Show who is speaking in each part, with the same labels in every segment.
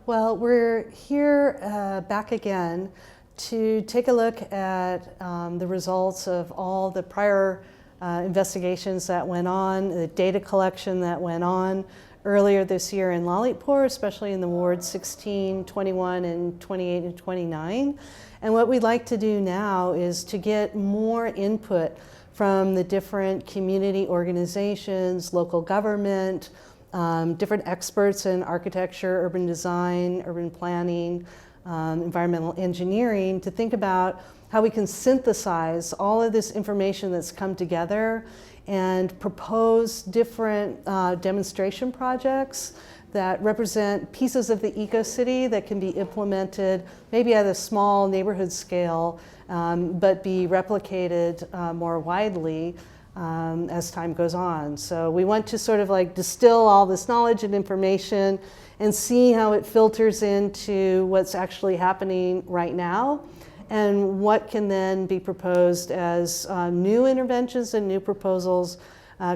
Speaker 1: Well, we're here back again to take a look at the results of all the prior investigations that went on, the data collection that went on earlier this year in Lalitpur, especially in the wards 16, 21, and 28 and 29. And what we'd like to do now is to get more input from the different community organizations, local government, different experts in architecture, urban design, urban planning, environmental engineering, to think about how we can synthesize all of this information that's come together and propose different demonstration projects that represent pieces of the eco-city that can be implemented maybe at a small neighborhood scale, but be replicated more widely as time goes on. So we want to sort of like distill all this knowledge and information and see how it filters into what's actually happening right now and what can then be proposed as new interventions and new proposals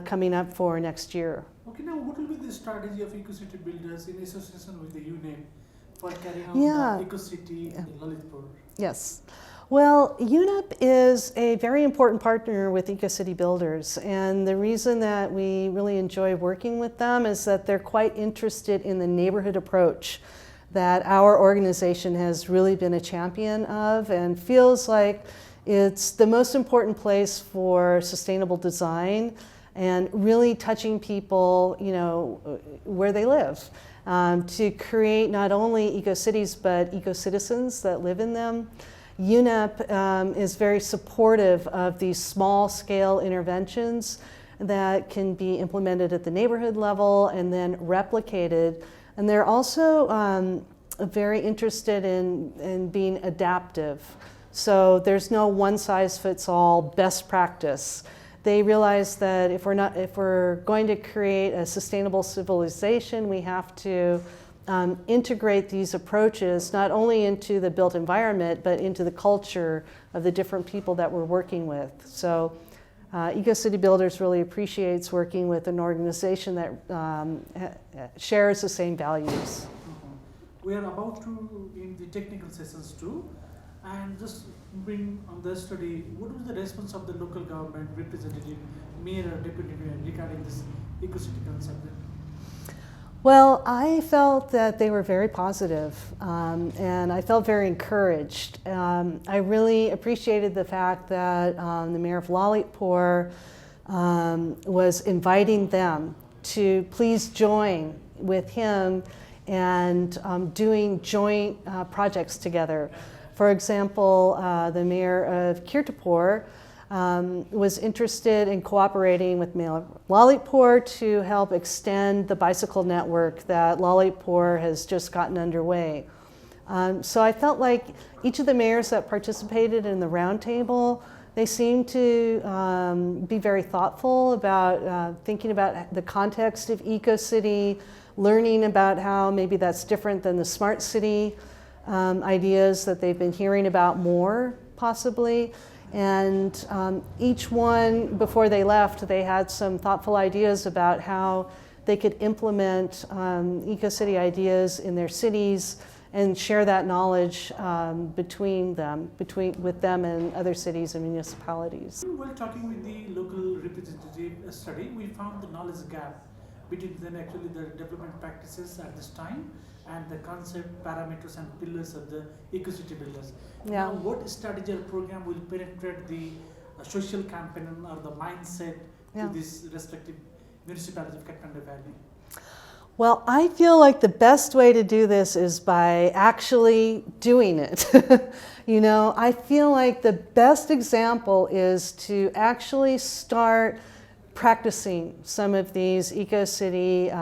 Speaker 1: coming up for next year.
Speaker 2: Okay, now what will be the strategy of eco-city builders in association with the UNEP for carrying out the eco-city in Lalitpur?
Speaker 1: Yes. Well, UNEP is a very important partner with eco-city builders, and the reason that we really enjoy working with them is that they're quite interested in the neighborhood approach that our organization has really been a champion of and feels like it's the most important place for sustainable design and really touching people, you know, where they live, to create not only eco-cities but eco-citizens that live in them. UNEP is very supportive of these small-scale interventions that can be implemented at the neighborhood level and then replicated. And they're also very interested in being adaptive. So there's no one-size-fits-all best practice. They realize that if we're going to create a sustainable civilization, we have to integrate these approaches not only into the built environment, but into the culture of the different people that we're working with. So Eco-City Builders really appreciates working with an organization that shares the same values.
Speaker 2: We are about to in the technical sessions too, and just bring on the study, what was the response of the local government representative, mayor or deputy mayor regarding this eco-city concept?
Speaker 1: Well, I felt that they were very positive, and I felt very encouraged. I really appreciated the fact that the mayor of Lalitpur was inviting them to please join with him and doing joint projects together. For example, the mayor of Kirtipur was interested in cooperating with Mayor Lalitpur to help extend the bicycle network that Lalitpur has just gotten underway. So I felt like each of the mayors that participated in the roundtable, they seemed to be very thoughtful about thinking about the context of eco-city, learning about how maybe that's different than the smart city ideas that they've been hearing about more, possibly. And each one, before they left, they had some thoughtful ideas about how they could implement eco-city ideas in their cities and share that knowledge with them and other cities and municipalities.
Speaker 2: While talking with the local representative study, we found the knowledge gap between then actually the development practices at this time and the concept, parameters and pillars of the eco-city builders.
Speaker 1: Yeah.
Speaker 2: Now, what strategy or program will penetrate the social campaign or the mindset to this respective municipality of Kathmandu Valley?
Speaker 1: Well, I feel like the best way to do this is by actually doing it. You know, I feel like the best example is to actually start practicing some of these eco-city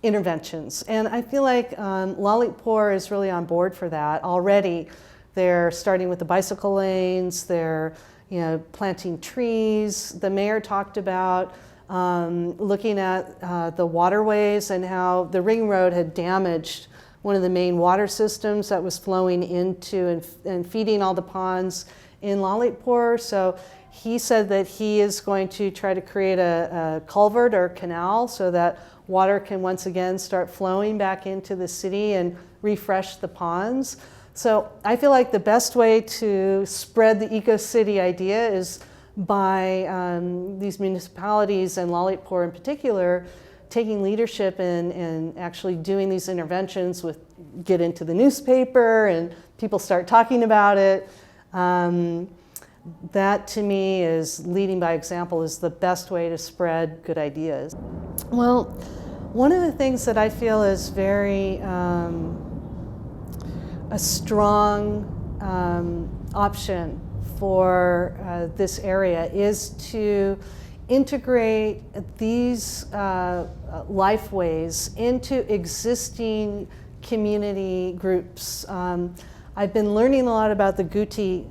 Speaker 1: interventions. And I feel like Lalitpur is really on board for that already. They're starting with the bicycle lanes, they're planting trees. The mayor talked about looking at the waterways and how the ring road had damaged one of the main water systems that was flowing into and feeding all the ponds in Lalitpur. So he said that he is going to try to create a culvert or canal so that water can once again start flowing back into the city and refresh the ponds. So I feel like the best way to spread the eco-city idea is by these municipalities, and Lalitpur in particular, taking leadership and actually doing these interventions get into the newspaper and people start talking about it. That to me is leading by example, is the best way to spread good ideas. Well, one of the things that I feel is very a strong option for this area is to integrate these lifeways into existing community groups. I've been learning a lot about the Guti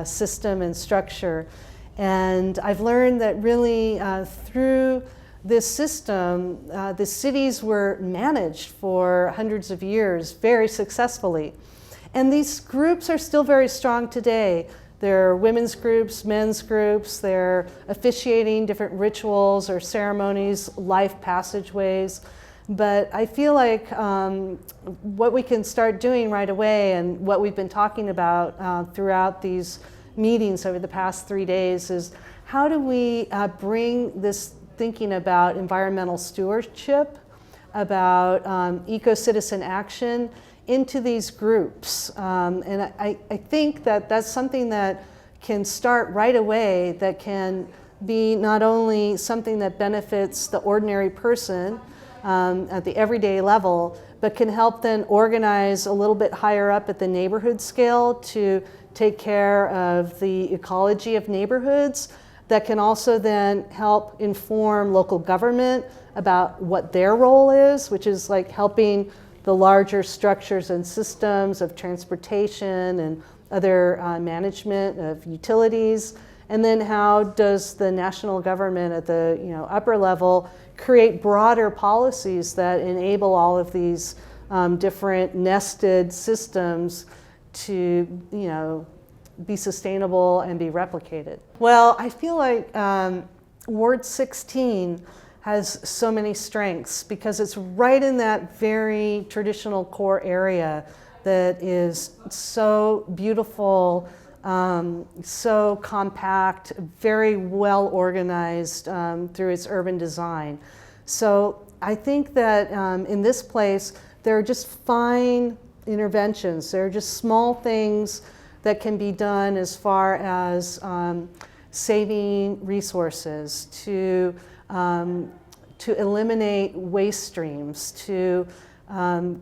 Speaker 1: system and structure, and I've learned that really through this system, the cities were managed for hundreds of years very successfully. And these groups are still very strong today. There are women's groups, men's groups, they're officiating different rituals or ceremonies, life passageways. But I feel like what we can start doing right away, and what we've been talking about throughout these meetings over the past 3 days, is how do we bring this thinking about environmental stewardship, about eco-citizen action into these groups. And I think that that's something that can start right away, that can be not only something that benefits the ordinary person at the everyday level, but can help then organize a little bit higher up at the neighborhood scale to take care of the ecology of neighborhoods, that can also then help inform local government about what their role is, which is like helping the larger structures and systems of transportation and other management of utilities. And then how does the national government at the upper level create broader policies that enable all of these different nested systems to be sustainable and be replicated. Well, I feel like Ward 16 has so many strengths because it's right in that very traditional core area that is so beautiful, so compact, very well organized through its urban design. So I think that in this place, there are just fine interventions. There are just small things that can be done as far as saving resources, to eliminate waste streams, to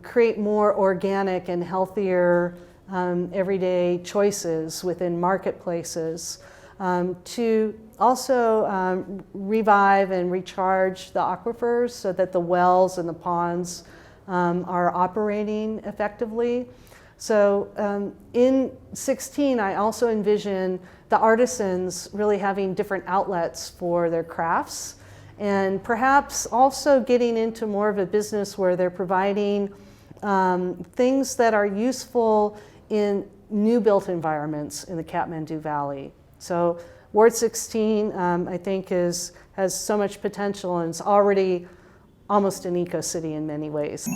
Speaker 1: create more organic and healthier everyday choices within marketplaces, to also revive and recharge the aquifers so that the wells and the ponds are operating effectively. So in 16, I also envision the artisans really having different outlets for their crafts, and perhaps also getting into more of a business where they're providing things that are useful in new built environments in the Kathmandu Valley. So Ward 16, I think, has so much potential, and it's already almost an eco-city in many ways.